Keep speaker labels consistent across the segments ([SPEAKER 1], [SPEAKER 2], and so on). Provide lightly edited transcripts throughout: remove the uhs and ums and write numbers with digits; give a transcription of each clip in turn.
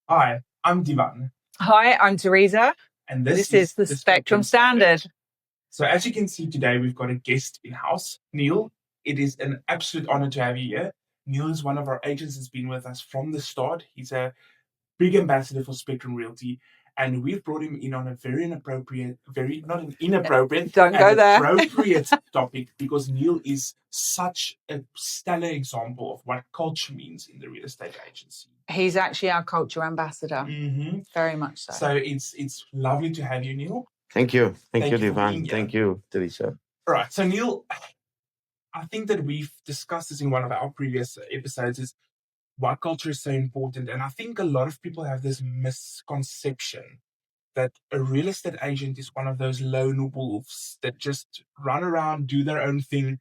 [SPEAKER 1] Hi, I'm Divan.
[SPEAKER 2] Hi, I'm Teresa.
[SPEAKER 1] And
[SPEAKER 2] this is the Spectrum Standard.
[SPEAKER 1] So as you can see today, we've got a guest in-house, Neil. It is an absolute honor to have you here. Neil is one of our agents that's been with us from the start. He's a big ambassador for Spectrum Realty. And we've brought him in on a very inappropriate, not an inappropriate,
[SPEAKER 2] Don't go there.
[SPEAKER 1] appropriate topic, because Neil is such a stellar example of what culture means in the real estate agency.
[SPEAKER 2] He's actually our culture ambassador. Very much so.
[SPEAKER 1] So it's lovely to have you, Neil.
[SPEAKER 3] Thank you. Thank you,
[SPEAKER 1] for being
[SPEAKER 3] Divan.
[SPEAKER 1] here.
[SPEAKER 3] Thank you, Teresa.
[SPEAKER 1] Right. So, Neil, I think that we've discussed this in one of our previous episodes, is why culture is so important. And I think a lot of people have this misconception that a real estate agent is one of those lone wolves that just run around, do their own thing.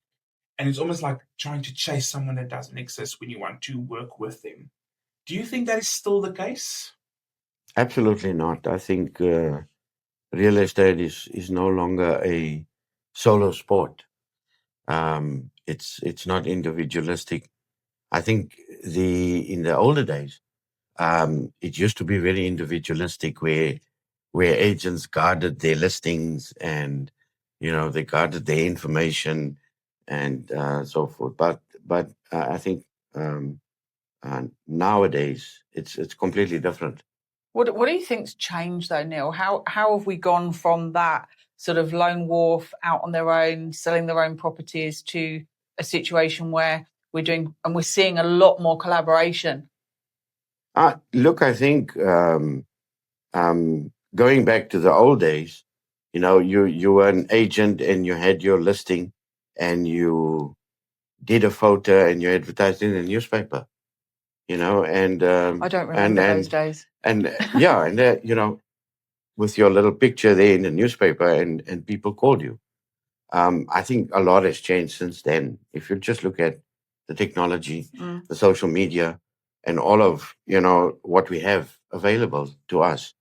[SPEAKER 1] And it's almost like trying to chase someone that doesn't exist when you want to work with them. Do you think that is still the case?
[SPEAKER 3] Absolutely not. I think real estate is no longer a solo sport. It's not individualistic. I think in the older days, it used to be very individualistic, where agents guarded their listings and they guarded their information and so forth. But I think nowadays it's completely different.
[SPEAKER 2] What do you think's changed though, Neil? How have we gone from that sort of lone wolf out on their own, selling their own properties, to a situation where we're seeing a lot more collaboration?
[SPEAKER 3] Look, I think going back to the old days, you were an agent and you had your listing and you did a photo and you advertised in a newspaper, and
[SPEAKER 2] I don't remember those days.
[SPEAKER 3] And yeah, and with your little picture there in the newspaper, and people called you. I think a lot has changed since then. If you just look at the technology, the social media, and all of what we have available to us,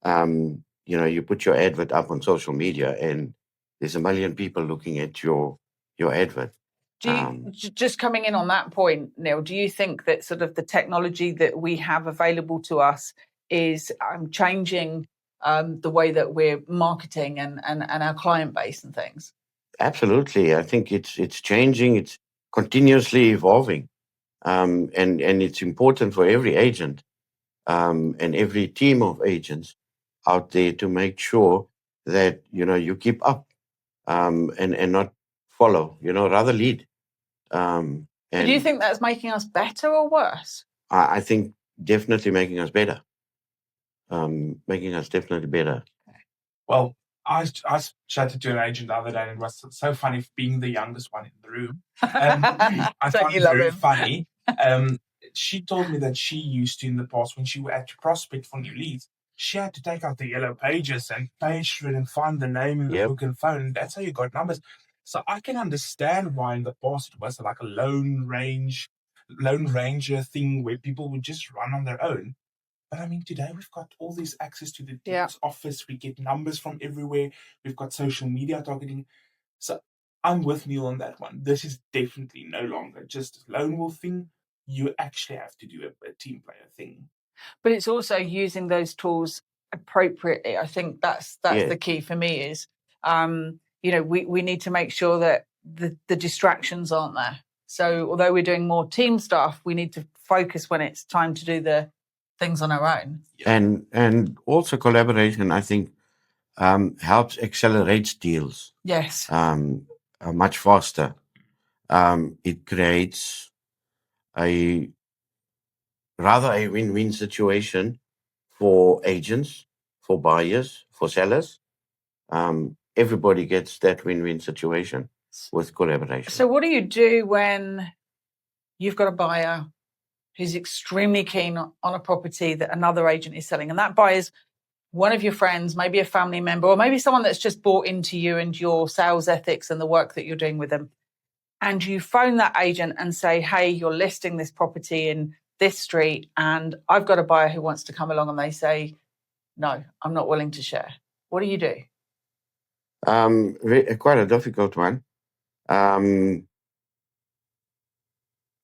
[SPEAKER 3] you put your advert up on social media, and there's a million people looking at your advert.
[SPEAKER 2] Do you, just coming in on that point, Neil, do you think that sort of the technology that we have available to us is changing the way that we're marketing and our client base and things?
[SPEAKER 3] Absolutely. I think it's changing. It's continuously evolving. And it's important for every agent and every team of agents out there to make sure that, you keep up and not follow, rather lead.
[SPEAKER 2] And do you think that's making us better or worse?
[SPEAKER 3] I think definitely making us better. Making us definitely better.
[SPEAKER 1] Well, I chatted to an agent the other day, and it was so funny being the youngest one in the room. I found it very funny. She told me that she used to, in the past, when she had to prospect for new leads, she had to take out the yellow pages and page through it and find the name in the book and phone. And that's how you got numbers. So I can understand why in the past it was like a lone ranger thing where people would just run on their own. But I mean, today we've got all this access to the team's office. We get numbers from everywhere. We've got social media targeting. So I'm with Neil on that one. This is definitely no longer just a lone wolf thing. You actually have to do a team player thing.
[SPEAKER 2] But it's also using those tools appropriately. I think that's the key for me is, we need to make sure that the distractions aren't there. So although we're doing more team stuff, we need to focus when it's time to do the things on our own.
[SPEAKER 3] And also collaboration, I think, helps accelerate deals.
[SPEAKER 2] Yes.
[SPEAKER 3] Much faster. It creates a win-win situation for agents, for buyers, for sellers. Everybody gets that win-win situation with collaboration.
[SPEAKER 2] So what do you do when you've got a buyer who's extremely keen on a property that another agent is selling, and that buyer's one of your friends, maybe a family member, or maybe someone that's just bought into you and your sales ethics and the work that you're doing with them, and you phone that agent and say, hey, you're listing this property in this street and I've got a buyer who wants to come along, and they say, no, I'm not willing to share. What do you do?
[SPEAKER 3] Quite a difficult one. I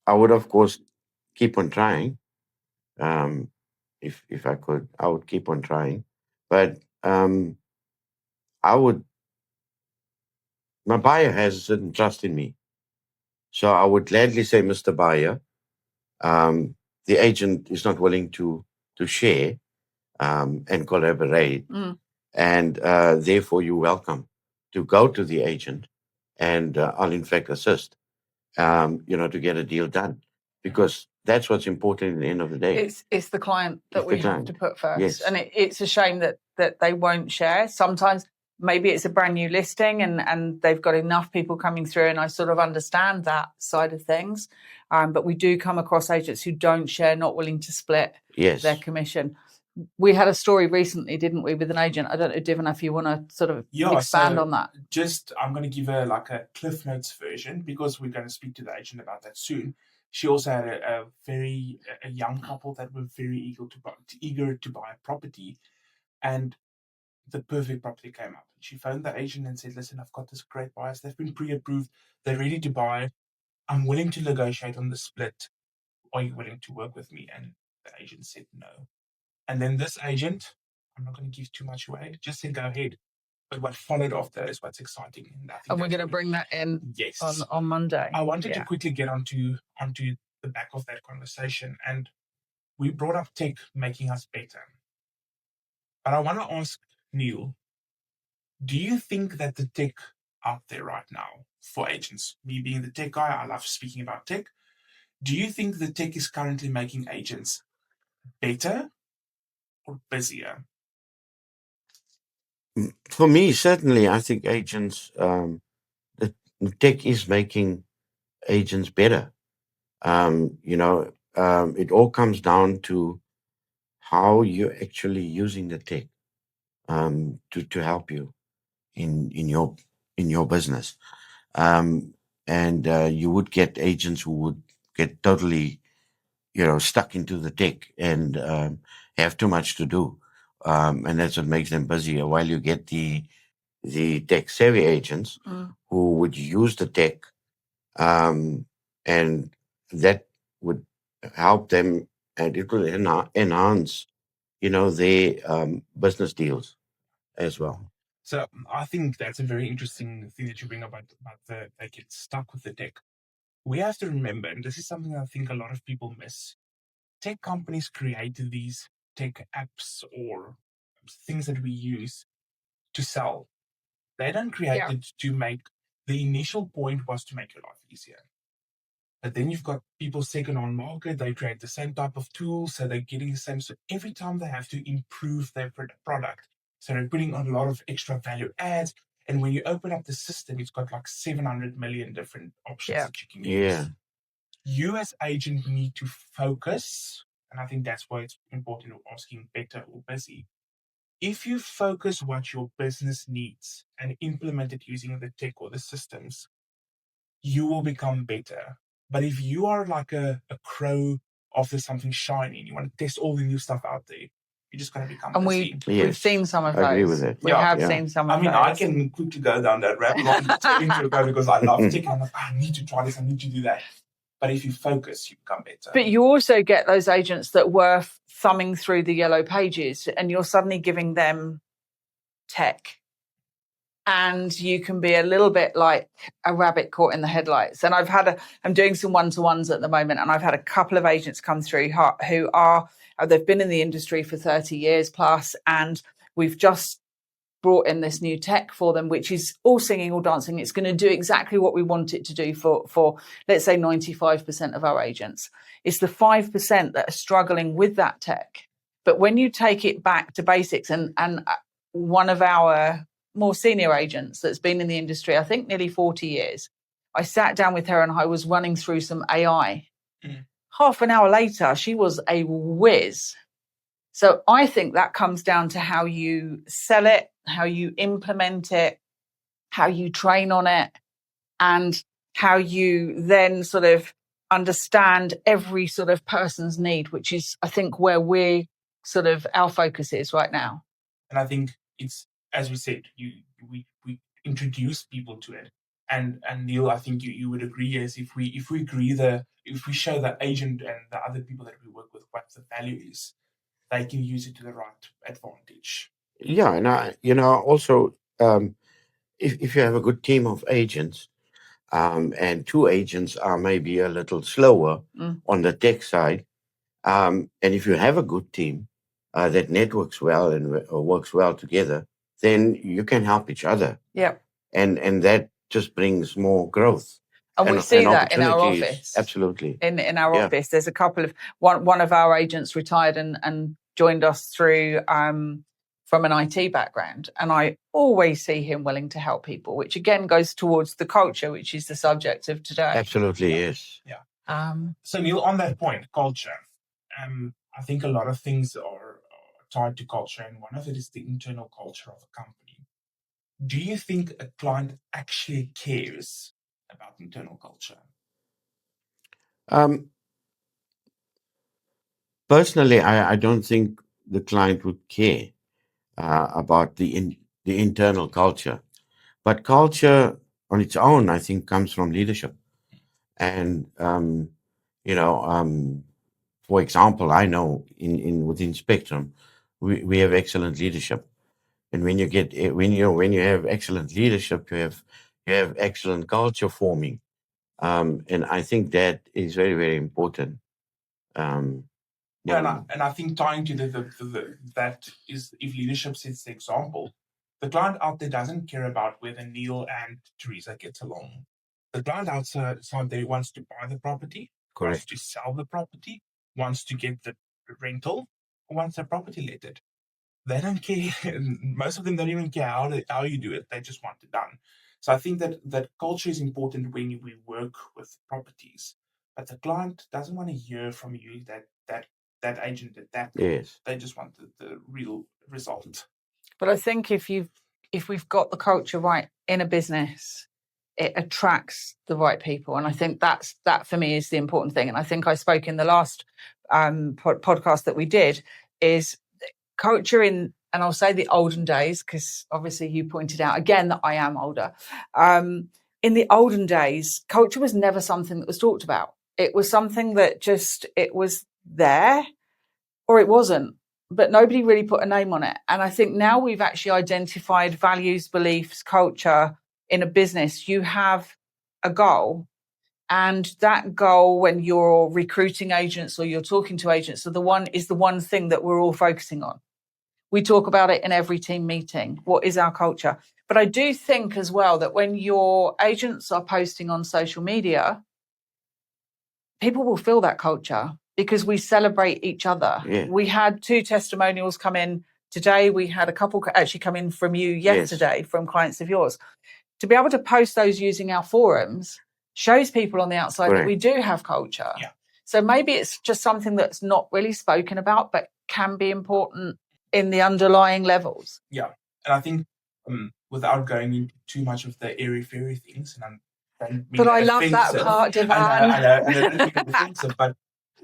[SPEAKER 3] would, of course, keep on trying. if I could, I would keep on trying. But my buyer has a certain trust in me. So I would gladly say, Mr. Buyer, the agent is not willing to share and collaborate. And therefore, you're welcome to go to the agent, and I'll in fact assist, to get a deal done, because that's what's important at the end of the day.
[SPEAKER 2] It's the client that we have to put first.
[SPEAKER 3] Yes.
[SPEAKER 2] And it's a shame that they won't share. Sometimes maybe it's a brand new listing and they've got enough people coming through, and I sort of understand that side of things. But we do come across agents who don't share, not willing to split their commission. We had a story recently, didn't we, with an agent? I don't know, Divana, if you want to sort of expand on that.
[SPEAKER 1] I'm going to give her like a Cliff Notes version, because we're going to speak to the agent about that soon. She also had a young couple that were very eager to buy a property, and the perfect property came up. She phoned the agent and said, "Listen, I've got this great buyers. They've been pre-approved. They're ready to buy. I'm willing to negotiate on the split. Are you willing to work with me?" And the agent said no. And then this agent, I'm not going to give too much away, just said go ahead. But what followed after is what's exciting.
[SPEAKER 2] And we're going to bring that in on Monday.
[SPEAKER 1] I wanted to quickly get onto the back of that conversation. And we brought up tech making us better. But I want to ask Neil, do you think that the tech out there right now for agents, me being the tech guy, I love speaking about tech. Do you think the tech is currently making agents better or busier?
[SPEAKER 3] For me, certainly, I think agents, the tech is making agents better. It all comes down to how you're actually using the tech to help you in your business. And you would get agents who would get totally, stuck into the tech and have too much to do. And that's what makes them busier. While you get the tech savvy agents who would use the tech, and that would help them, and it will enhance, their business deals as well.
[SPEAKER 1] So I think that's a very interesting thing that you bring up about they get stuck with the tech. We have to remember, and this is something I think a lot of people miss, tech companies created these tech apps or things that we use to sell. They don't create it to make, the initial point was to make your life easier. But then you've got people second on market, they create the same type of tools, so they're getting the same. So every time they have to improve their product. So they're putting on a lot of extra value adds. And when you open up the system, it's got like 700 million different options that you can use. You as agent need to focus, and I think that's why it's important of asking better or busy. If you focus what your business needs and implement it using the tech or the systems, you will become better. But if you are like a crow after something shiny and you want to test all the new stuff out there, you're just going to become busy.
[SPEAKER 2] We've seen some of those.
[SPEAKER 3] I agree with it.
[SPEAKER 2] We have seen some of those.
[SPEAKER 1] I can quickly go down that rabbit hole because I love tech. I'm like, I need to try this, I need to do that. But if you focus, you become better.
[SPEAKER 2] But you also get those agents that were thumbing through the yellow pages, and you're suddenly giving them tech. And you can be a little bit like a rabbit caught in the headlights. And I'm doing some one-to-ones at the moment, and I've had a couple of agents come through who they've been in the industry for 30 years plus, and we've just brought in this new tech for them, which is all singing, all dancing. It's going to do exactly what we want it to do for let's say 95% of our agents. It's the 5% that are struggling with that tech. But when you take it back to basics, and one of our more senior agents that's been in the industry, I think nearly 40 years, I sat down with her and I was running through some AI. Half an hour later, she was a whiz. So I think that comes down to how you sell it, how you implement it, how you train on it, and how you then sort of understand every sort of person's need, which is, I think, where we're sort of our focus is right now.
[SPEAKER 1] And I think it's, as we said, we introduce people to it. And Neil, I think you would agree, is if we show the agent and the other people that we work with what the value is, they can use it to the right advantage.
[SPEAKER 3] Yeah, and also, if you have a good team of agents, and two agents are maybe a little slower on the tech side, and if you have a good team that networks well and works well together, then you can help each other.
[SPEAKER 2] Yeah.
[SPEAKER 3] And that just brings more growth.
[SPEAKER 2] And we see that in our
[SPEAKER 3] opportunities.
[SPEAKER 2] office.
[SPEAKER 3] Absolutely.
[SPEAKER 2] In our office, there's a couple of one of our agents retired and joined us through from an IT background, and I always see him willing to help people, which again goes towards the culture, which is the subject of today.
[SPEAKER 3] Absolutely, yes.
[SPEAKER 1] Yeah. So Neil, on that point, culture. I think a lot of things are tied to culture, and one of it is the internal culture of a company. Do you think a client actually cares about internal culture?
[SPEAKER 3] Personally, I don't think the client would care about the internal culture, but culture on its own, I think, comes from leadership. And for example, I know within Spectrum, we have excellent leadership, and when you have excellent leadership, you have excellent culture forming, and I think that is very, very important.
[SPEAKER 1] And I think tying to that is, if leadership sets the example, the client out there doesn't care about whether Neil and Teresa get along. The client outside there wants to buy the property, wants to sell the property, wants to get the rental, wants the property lettered. They don't care. Most of them don't even care how you do it. They just want it done. So I think that culture is important when we work with properties. But the client doesn't want to hear from you that agent did that.
[SPEAKER 3] Yes.
[SPEAKER 1] They just want the real result.
[SPEAKER 2] But I think if we've got the culture right in a business, it attracts the right people. And I think that for me is the important thing. And I think I spoke in the last podcast that we did, is culture in, and I'll say the olden days, because obviously you pointed out again that I am older. In the olden days, culture was never something that was talked about. It was something that it was there or it wasn't, but nobody really put a name on it. And I think now we've actually identified values, beliefs, culture in a business. You have a goal, and that goal, when you're recruiting agents or you're talking to agents, is the one thing that we're all focusing on. We talk about it in every team meeting. What is our culture? But I do think as well that when your agents are posting on social media, people will feel that culture because we celebrate each other.
[SPEAKER 3] Yeah.
[SPEAKER 2] We had 2 testimonials come in today. We had a couple actually come in from you yesterday, from clients of yours. To be able to post those using our forums shows people on the outside that we do have culture.
[SPEAKER 1] Yeah.
[SPEAKER 2] So maybe it's just something that's not really spoken about, but can be important in the underlying levels.
[SPEAKER 1] Yeah. And I think without going into too much of the airy-fairy things,
[SPEAKER 2] but I love that part, Divan.
[SPEAKER 1] I know, and I don't think it's offensive, but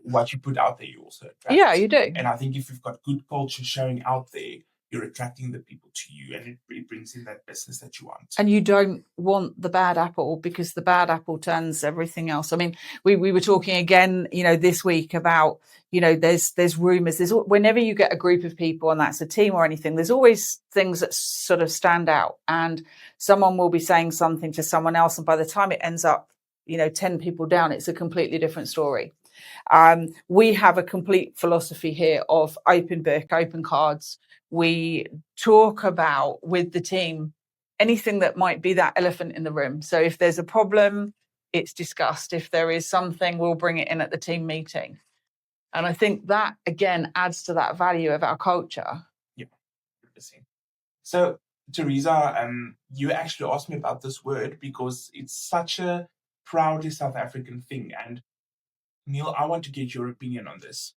[SPEAKER 1] what you put out there, you also attract.
[SPEAKER 2] Yeah, you do.
[SPEAKER 1] And I think if you've got good culture showing out there, you're attracting the people to you, and it brings in that business that you want.
[SPEAKER 2] And you don't want the bad apple, because the bad apple turns everything else. I mean, we were talking again, this week about, there's rumors. Whenever you get a group of people and that's a team or anything, there's always things that sort of stand out, and someone will be saying something to someone else, and by the time it ends up, 10 people down, it's a completely different story. We have a complete philosophy here of open book, open cards. We talk about with the team anything that might be that elephant in the room. So if there's a problem, it's discussed. If there is something, we'll bring it in at the team meeting. And I think that, again, adds to that value of our culture.
[SPEAKER 1] Yeah. So, Teresa, you actually asked me about this word because it's such a proudly South African thing. And Neil, I want to get your opinion on this.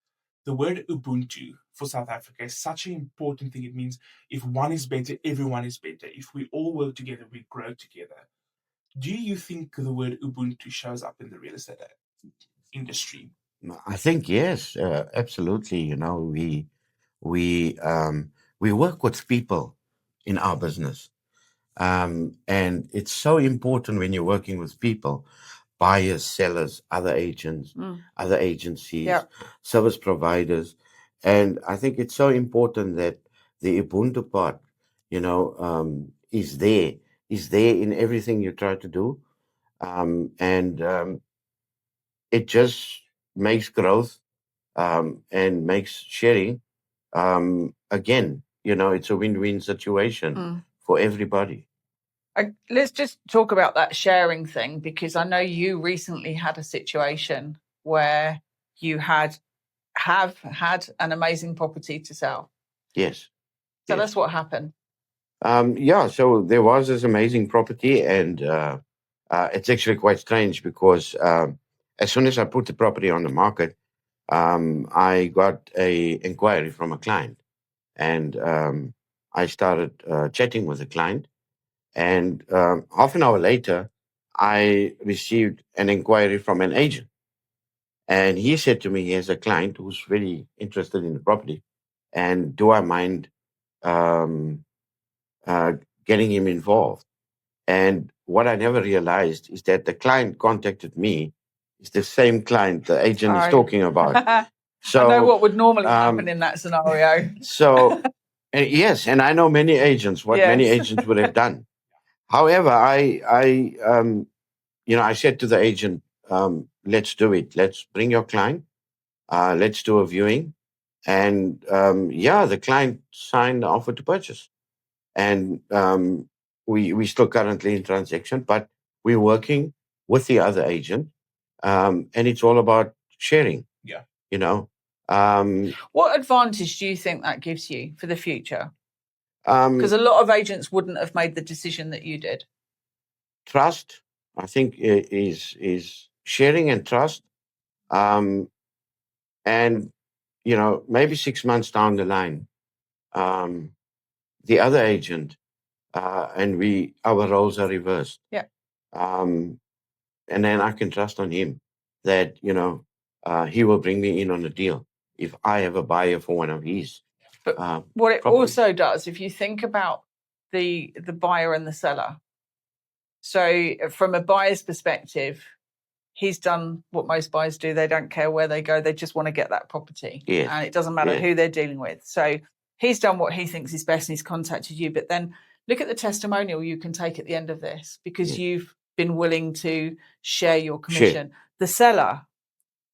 [SPEAKER 1] The word Ubuntu for South Africa is such an important thing. It means if one is better, everyone is better. If we all work together, we grow together. Do you think the word Ubuntu shows up in the real estate industry?
[SPEAKER 3] I think yes, absolutely. We work with people in our business, and it's so important when you're working with people. Buyers, sellers, other agents, other agencies, service providers. And I think it's so important that the Ubuntu part, is there in everything you try to do. And it just makes growth and makes sharing. Again, it's a win-win situation for everybody.
[SPEAKER 2] Let's just talk about that sharing thing, because I know you recently had a situation where you have had an amazing property to sell.
[SPEAKER 3] Yes.
[SPEAKER 2] Tell us what happened.
[SPEAKER 3] So there was this amazing property, and it's actually quite strange because as soon as I put the property on the market, I got a inquiry from a client, and I started chatting with the client, and half an hour later, I received an inquiry from an agent, and he said to me he has a client who's really interested in the property, and do I mind um, getting him involved? And what I never realized is that the client contacted me is the same client the agent is talking about. So
[SPEAKER 2] I know what would normally happen in that scenario.
[SPEAKER 3] So yes, and I know many agents, what many agents would have done. However, I said to the agent, let's do it. Let's bring your client. Let's do a viewing. And the client signed the offer to purchase. And we still currently in transaction, but we're working with the other agent. And it's all about sharing.
[SPEAKER 1] Yeah.
[SPEAKER 2] What advantage do you think that gives you for the future? Because a lot of agents wouldn't have made the decision that you did.
[SPEAKER 3] Trust, I think, is sharing and trust. And maybe 6 months down the line, the other agent and our roles are reversed.
[SPEAKER 2] Yeah.
[SPEAKER 3] And then I can trust on him that he will bring me in on a deal if I have a buyer for one of his.
[SPEAKER 2] But what it also does, if you think about the buyer and the seller, so from a buyer's perspective, he's done what most buyers do. They don't care where they go. They just want to get that property.
[SPEAKER 3] Yes.
[SPEAKER 2] And it doesn't matter who they're dealing with. So he's done what he thinks is best and he's contacted you. But then look at the testimonial you can take at the end of this, because you've been willing to share your commission. The seller,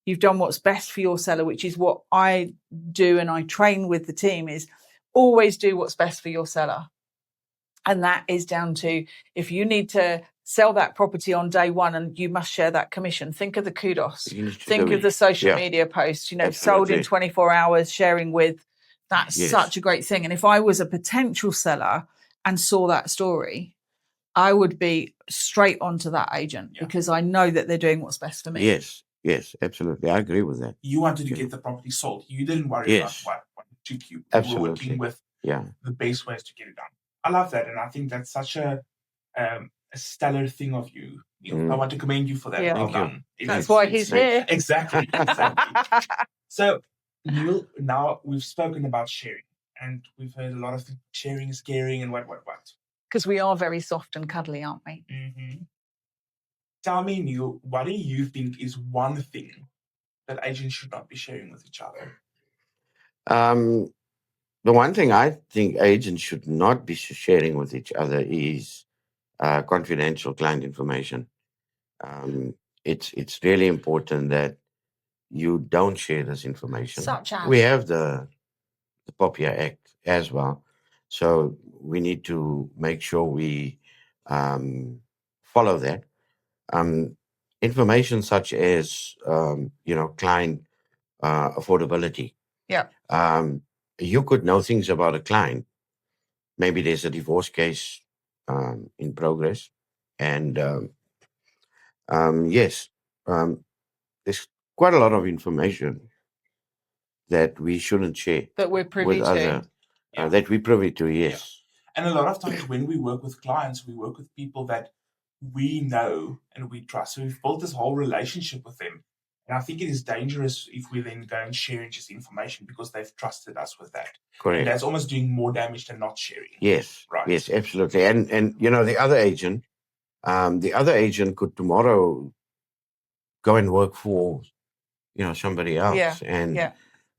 [SPEAKER 2] you've done what's best for your seller, which is what I do and I train with the team, is always do what's best for your seller. And that is down to, if you need to sell that property on day one and you must share that commission, think of the kudos, think of the social media posts, sold in 24 hours, sharing with, that's such a great thing. And if I was a potential seller and saw that story, I would be straight onto that agent because I know that they're doing what's best for me.
[SPEAKER 3] Yes, absolutely. I agree with that.
[SPEAKER 1] You wanted to get the property sold. You didn't worry about what it took you. You were working with the best ways to get it done. I love that. And I think that's such a stellar thing of you. I want to commend you for that.
[SPEAKER 2] Yeah.
[SPEAKER 1] Well done.
[SPEAKER 2] That's why he's here.
[SPEAKER 1] Exactly. So, Neil, now we've spoken about sharing and we've heard a lot of things. Sharing is caring and what.
[SPEAKER 2] Because we are very soft and cuddly, aren't we?
[SPEAKER 1] Mm-hmm. Tell me, Neil, what do you think is one thing that agents should not be sharing with each other?
[SPEAKER 3] The one thing I think agents should not be sharing with each other is confidential client information. It's really important that you don't share this information.
[SPEAKER 2] Such as?
[SPEAKER 3] We have the POPIA Act as well. So we need to make sure we follow that. Information such as, client affordability.
[SPEAKER 2] Yeah.
[SPEAKER 3] You could know things about a client. Maybe there's a divorce case in progress. And there's quite a lot of information that we shouldn't share.
[SPEAKER 2] That we're privy to.
[SPEAKER 3] That we're privy to, yes.
[SPEAKER 1] Yeah. And a lot of times when we work with clients, we work with people that we know and we trust. So we've built this whole relationship with them. And I think it is dangerous if we then go and share just information because they've trusted us with that.
[SPEAKER 3] Correct.
[SPEAKER 1] And that's almost doing more damage than not sharing.
[SPEAKER 3] Yes.
[SPEAKER 1] Right.
[SPEAKER 3] Yes, absolutely. And the other agent could tomorrow go and work for somebody else.
[SPEAKER 2] Yeah.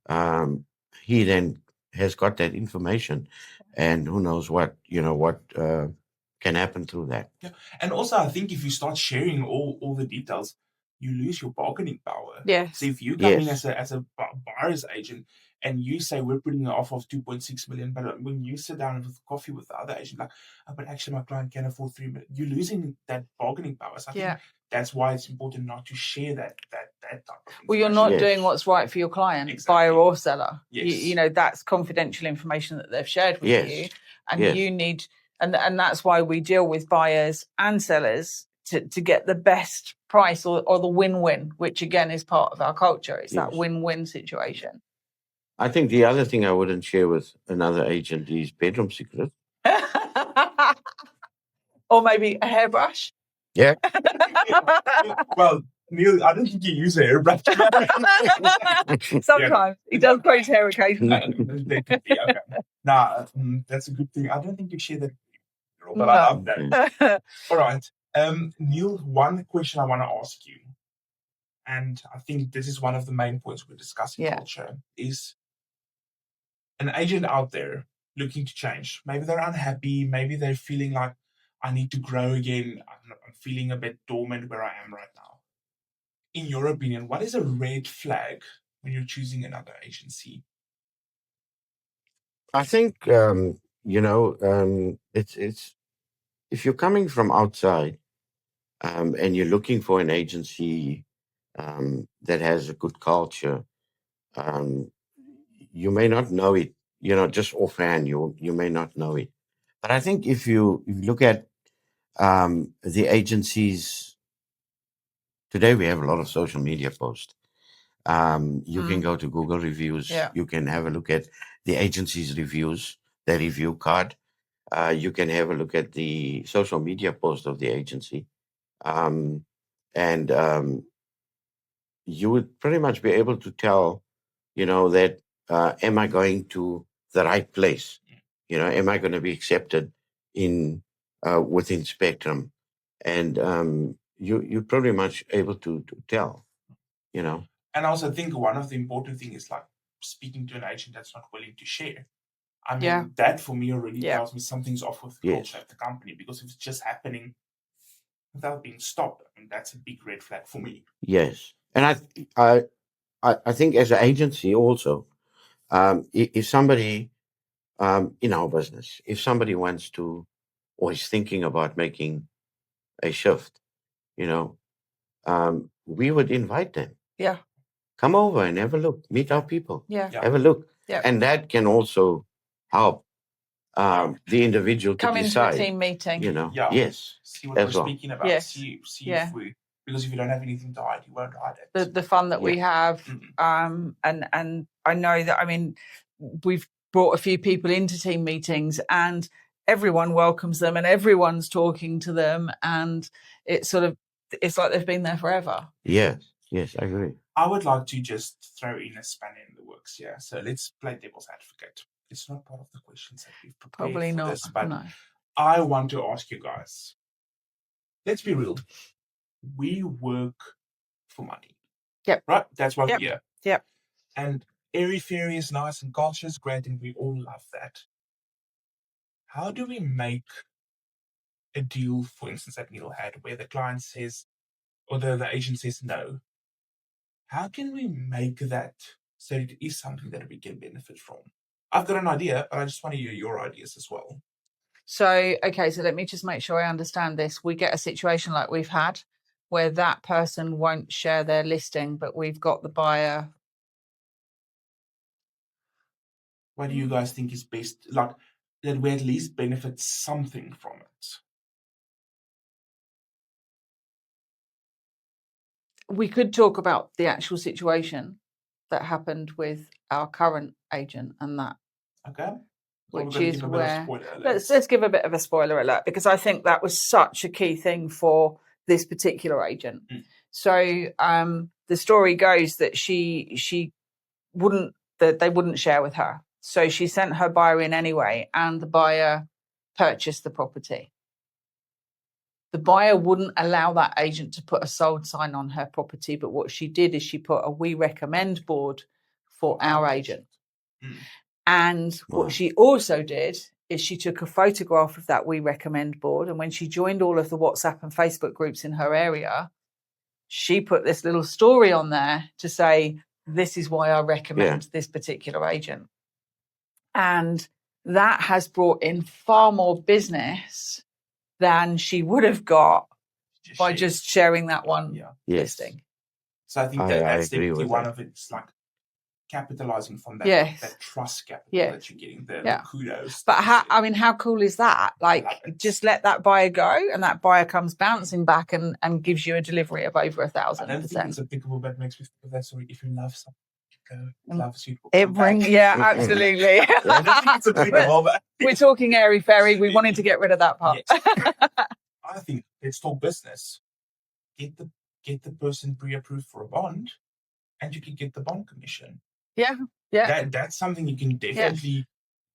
[SPEAKER 3] And he then has got that information, and who knows what can happen through that.
[SPEAKER 1] Yeah. And also, I think if you start sharing all the details, you lose your bargaining power.
[SPEAKER 2] Yes.
[SPEAKER 1] So if you come in
[SPEAKER 3] Yes.
[SPEAKER 1] as a buyer's agent and you say we're putting an offer of 2.6 million, but when you sit down with coffee with the other agent, like, oh, but actually my client can afford 3 million, you're losing that bargaining power. So I think that's why it's important not to share that type of information.
[SPEAKER 2] Well, you're not
[SPEAKER 3] Yes.
[SPEAKER 2] doing what's right for your client,
[SPEAKER 1] Exactly.
[SPEAKER 2] buyer or seller.
[SPEAKER 1] Yes.
[SPEAKER 2] You know, that's confidential information that they've shared with
[SPEAKER 3] Yes.
[SPEAKER 2] you, and
[SPEAKER 3] Yes.
[SPEAKER 2] you need, and that's why we deal with buyers and sellers to get the best price or the win-win, which again is part of our culture. It's that
[SPEAKER 3] Yes.
[SPEAKER 2] win-win situation.
[SPEAKER 3] I think the other thing I wouldn't share with another agent is bedroom secrets.
[SPEAKER 2] Or maybe a hairbrush.
[SPEAKER 3] Yeah.
[SPEAKER 1] Well, Neil, I don't think you use a hairbrush.
[SPEAKER 2] Sometimes he does grow his hair occasionally.
[SPEAKER 1] Definitely, okay. Nah, that's a good thing. I don't think you share that, but I love that. All right. Neil, one question I want to ask you, and I think this is one of the main points we're discussing culture, is an agent out there looking to change. Maybe they're unhappy. Maybe they're feeling like, I need to grow again. I'm feeling a bit dormant where I am right now. In your opinion, what is a red flag when you're choosing another agency?
[SPEAKER 3] I think it's if you're coming from outside and you're looking for an agency that has a good culture, you may not know it. Just offhand, you may not know it. But I think if you look at the agencies today, we have a lot of social media posts. You can go to Google reviews.
[SPEAKER 2] Yeah.
[SPEAKER 3] You can have a look at the agency's reviews, their review card. You can have a look at the social media post of the agency. And you would pretty much be able to tell, that am I going to the right place? Am I going to be accepted in within Spectrum? And you're pretty much able to tell,
[SPEAKER 1] And I also think one of the important things is like speaking to an agent that's not willing to share. I mean, that for me already tells me something's off with the culture of the company, because if it's just happening without being stopped, I mean, that's a big red flag for me.
[SPEAKER 3] Yes. And I think as an agency also, if somebody in our business, if somebody wants to or is thinking about making a shift, we would invite them.
[SPEAKER 2] Yeah.
[SPEAKER 3] Come over and have a look, meet our people.
[SPEAKER 2] Yeah.
[SPEAKER 3] Have a look.
[SPEAKER 2] Yeah.
[SPEAKER 3] And that can also help the individual to
[SPEAKER 2] come
[SPEAKER 3] decide.
[SPEAKER 2] into a team meeting.
[SPEAKER 3] Yes.
[SPEAKER 1] See what we're speaking about.
[SPEAKER 2] Yes.
[SPEAKER 1] See if we, because if you don't have anything to hide, you won't hide it.
[SPEAKER 2] The fun that we have, and I know that, I mean, we've brought a few people into team meetings and everyone welcomes them and everyone's talking to them, and it's like they've been there forever.
[SPEAKER 3] Yes, I agree.
[SPEAKER 1] I would like to just throw in a spanner in the works here. So let's play devil's advocate. It's not part of the questions that we've prepared
[SPEAKER 2] Probably
[SPEAKER 1] for
[SPEAKER 2] not,
[SPEAKER 1] this, but
[SPEAKER 2] no.
[SPEAKER 1] I want to ask you guys. Let's be real. We work for money.
[SPEAKER 2] Yep.
[SPEAKER 1] Right? That's why we're here.
[SPEAKER 2] Yep.
[SPEAKER 1] And airy fairy is nice and culture is great and we all love that. How do we make a deal, for instance, that Neil had, where the client says, or the agent says no? How can we make that so it is something that we can benefit from? I've got an idea, but I just want to hear your ideas as well.
[SPEAKER 2] So, okay, so let me just make sure I understand this. We get a situation like we've had where that person won't share their listing, but we've got the buyer.
[SPEAKER 1] What do you guys think is best? Like, that we at least benefit something from it?
[SPEAKER 2] We could talk about the actual situation that happened with our current agent and that.
[SPEAKER 1] Okay.
[SPEAKER 2] Which is where
[SPEAKER 1] let's
[SPEAKER 2] give a bit of a spoiler alert, because I think that was such a key thing for this particular agent. So the story goes that they wouldn't share with her. So she sent her buyer in anyway, and the buyer purchased the property. The buyer wouldn't allow that agent to put a sold sign on her property, but what she did is she put a we recommend board for our agent. And what she also did is she took a photograph of that We Recommend board. And when she joined all of the WhatsApp and Facebook groups in her area, she put this little story on there to say, this is why I recommend this particular agent. And that has brought in far more business than she would have got by just sharing that one listing.
[SPEAKER 1] So I think that's definitely one of it. It's like capitalizing from that trust capital that you're getting, the kudos.
[SPEAKER 2] But how cool is that? Like, just let that buyer go, and that buyer comes bouncing back and gives you a delivery of over 1,000%.
[SPEAKER 1] I don't think it's applicable, but it makes me think of that story. If you love something, loves you.
[SPEAKER 2] Absolutely.
[SPEAKER 1] I don't think it's applicable, but
[SPEAKER 2] we're talking airy fairy. We wanted to get rid of that part.
[SPEAKER 1] I think let's talk business. Get the person pre-approved for a bond, and you can get the bond commission. That's something you can definitely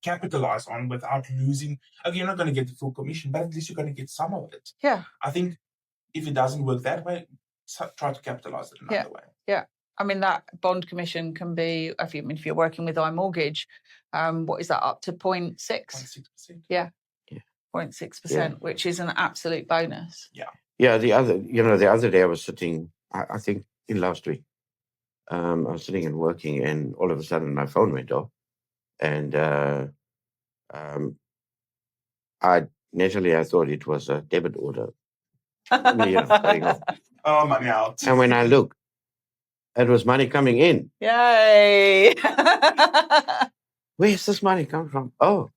[SPEAKER 1] capitalize on without losing. Okay, you're not going to get the full commission, but at least you're going to get some of it. I think if it doesn't work that way, try to capitalize it another way.
[SPEAKER 2] I mean, that bond commission can be, if you're working with iMortgage, what is that, up to 0.6%?
[SPEAKER 1] 0.6%.
[SPEAKER 2] 0.6%, which is an absolute bonus.
[SPEAKER 3] The other day I was sitting, I think in last week, I was sitting and working, and all of a sudden my phone went off, and I thought it was a debit order. Going off.
[SPEAKER 1] Oh, money out.
[SPEAKER 3] And when I looked, it was money coming in.
[SPEAKER 2] Yay!
[SPEAKER 3] Where's this money come from? Oh,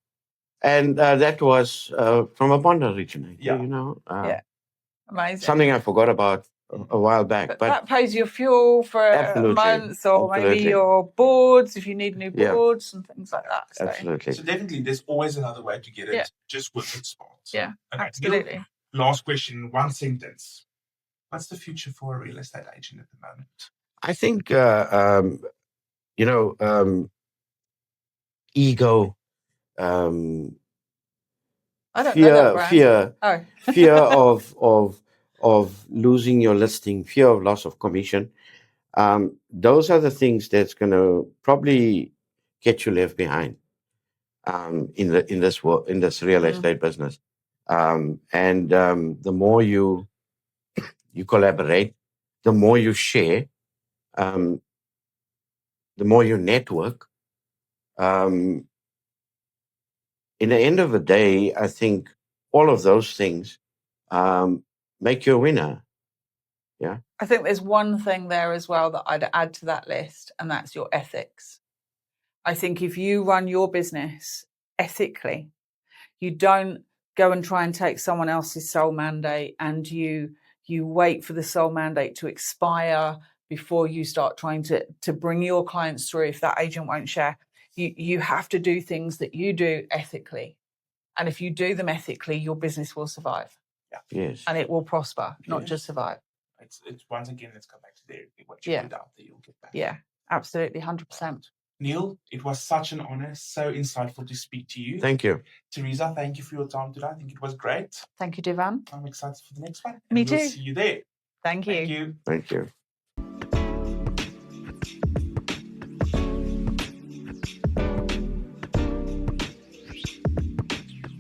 [SPEAKER 3] and that was from a bond originator.
[SPEAKER 2] Amazing.
[SPEAKER 3] Something I forgot about a while back.
[SPEAKER 2] But that pays your fuel for a month, or maybe your boards if you need new boards and things like that. So.
[SPEAKER 3] Absolutely.
[SPEAKER 1] So definitely, there's always another way to get it. Just work it smart.
[SPEAKER 2] Yeah, absolutely.
[SPEAKER 1] Last question, one sentence. What's the future for a real estate agent at the moment?
[SPEAKER 3] I think ego.
[SPEAKER 2] I don't know that brand.
[SPEAKER 3] Fear of losing your listing, fear of loss of commission. Those are the things that's going to probably get you left behind in this real estate business. And the more you collaborate, the more you share, the more you network. In the end of the day, I think all of those things make you a winner. Yeah.
[SPEAKER 2] I think there's one thing there as well that I'd add to that list, and that's your ethics. I think if you run your business ethically, you don't go and try and take someone else's sole mandate, and you wait for the sole mandate to expire before you start trying to bring your clients through if that agent won't share. You have to do things that you do ethically. And if you do them ethically, your business will survive.
[SPEAKER 3] Yes.
[SPEAKER 2] And it will prosper, not just survive.
[SPEAKER 1] It's once again, let's come back to there. What you put out there, you'll get back.
[SPEAKER 2] Yeah, absolutely, 100%.
[SPEAKER 1] Neil, it was such an honor, so insightful to speak to you.
[SPEAKER 3] Thank you.
[SPEAKER 1] Teresa, thank you for your time today. I think it was great.
[SPEAKER 2] Thank you, Divan.
[SPEAKER 1] I'm excited for the next one.
[SPEAKER 2] Me too.
[SPEAKER 1] We'll see you there.
[SPEAKER 2] Thank you.
[SPEAKER 1] Thank you.
[SPEAKER 3] Thank you.